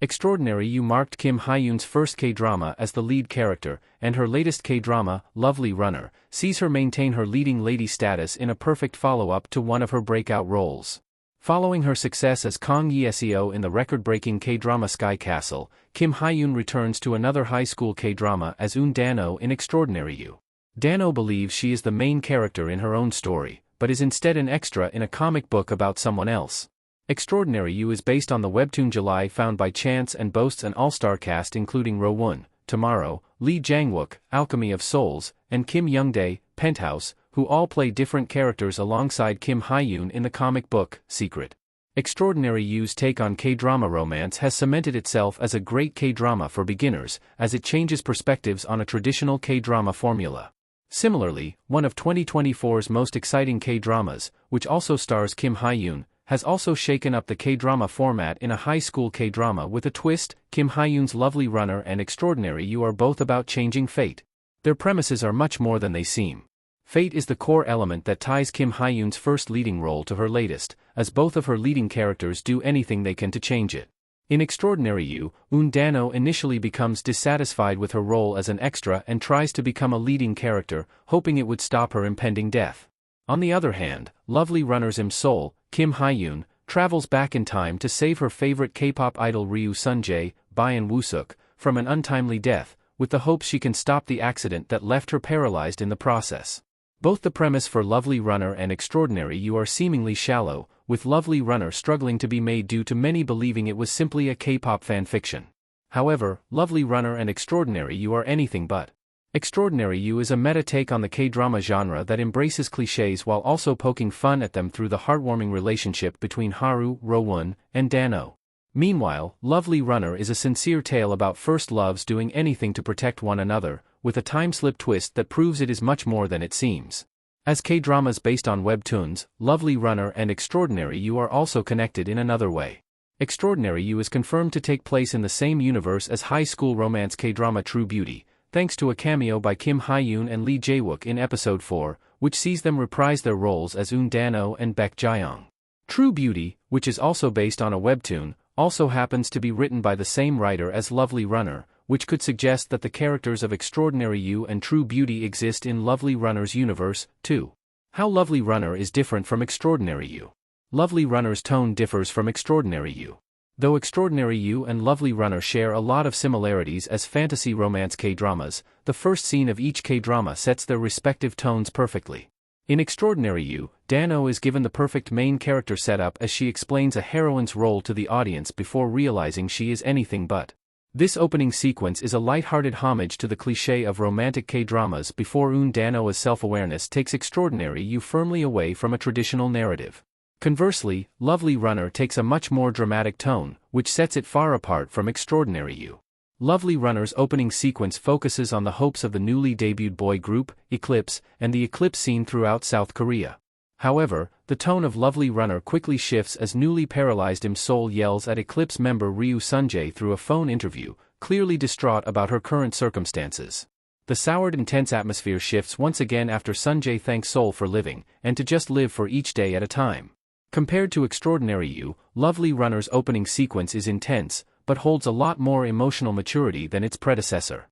Extraordinary You marked Kim Hye-yoon's first K-drama as the lead character, and her latest K-drama, Lovely Runner, sees her maintain her leading lady status in a perfect follow-up to one of her breakout roles. Following her success as Kang Ye-seo in the record-breaking K-drama Sky Castle, Kim Hye-yoon returns to another high school K-drama as Eun Dan-oh in Extraordinary You. Dan-oh believes she is the main character in her own story, but is instead an extra in a comic book about someone else. Extraordinary You is based on the webtoon July found by chance and boasts an all-star cast including Ro-won, Tomorrow, Lee Jang-wook, Alchemy of Souls, and Kim Young-dae, Penthouse, who all play different characters alongside Kim Hye-yoon in the comic book, Secret. Extraordinary You's take on K-drama romance has cemented itself as a great K-drama for beginners, as it changes perspectives on a traditional K-drama formula. Similarly, one of 2024's most exciting K-dramas, which also stars Kim Hye-yoon, has also shaken up the K-drama format in a high school K-drama with a twist. Kim Hye-yoon's Lovely Runner and Extraordinary You are both about changing fate. Their premises are much more than they seem. Fate is the core element that ties Kim Hye-yoon's first leading role to her latest, as both of her leading characters do anything they can to change it. In Extraordinary You, Eun Dan-oh initially becomes dissatisfied with her role as an extra and tries to become a leading character, hoping it would stop her impending death. On the other hand, Lovely Runner's Im-sol, Kim Hye-yoon, travels back in time to save her favorite K-pop idol Ryu Sunjae, Byun Woo-suk, from an untimely death, with the hopes she can stop the accident that left her paralyzed in the process. Both the premise for Lovely Runner and Extraordinary You are seemingly shallow, with Lovely Runner struggling to be made due to many believing it was simply a K-pop fanfiction. However, Lovely Runner and Extraordinary You are anything but. Extraordinary You is a meta take on the K-drama genre that embraces clichés while also poking fun at them through the heartwarming relationship between Haru, Ro-won, and Dan-oh. Meanwhile, Lovely Runner is a sincere tale about first loves doing anything to protect one another, with a time-slip twist that proves it is much more than it seems. As K-dramas based on webtoons, Lovely Runner and Extraordinary You are also connected in another way. Extraordinary You is confirmed to take place in the same universe as high school romance K-drama True Beauty, thanks to a cameo by Kim Hye-yoon and Lee Jae-wook in episode 4, which sees them reprise their roles as Eun Dan-oh and Baek Ja-young. True Beauty, which is also based on a webtoon, also happens to be written by the same writer as Lovely Runner, which could suggest that the characters of Extraordinary You and True Beauty exist in Lovely Runner's universe, too. How Lovely Runner is different from Extraordinary You. Lovely Runner's tone differs from Extraordinary You. Though Extraordinary You and Lovely Runner share a lot of similarities as fantasy romance K-dramas, the first scene of each K-drama sets their respective tones perfectly. In Extraordinary You, Dan-oh is given the perfect main character setup as she explains a heroine's role to the audience before realizing she is anything but. This opening sequence is a light-hearted homage to the cliché of romantic K-dramas before Eun Dan-oh's self-awareness takes Extraordinary You firmly away from a traditional narrative. Conversely, Lovely Runner takes a much more dramatic tone, which sets it far apart from Extraordinary You. Lovely Runner's opening sequence focuses on the hopes of the newly debuted boy group, Eclipse, and the eclipse scene throughout South Korea. However, the tone of Lovely Runner quickly shifts as newly paralyzed Im-sol yells at Eclipse member Ryu Sunjae through a phone interview, clearly distraught about her current circumstances. The soured intense atmosphere shifts once again after Sunjae thanks Sol for living, and to just live for each day at a time. Compared to Extraordinary You, Lovely Runner's opening sequence is intense, but holds a lot more emotional maturity than its predecessor.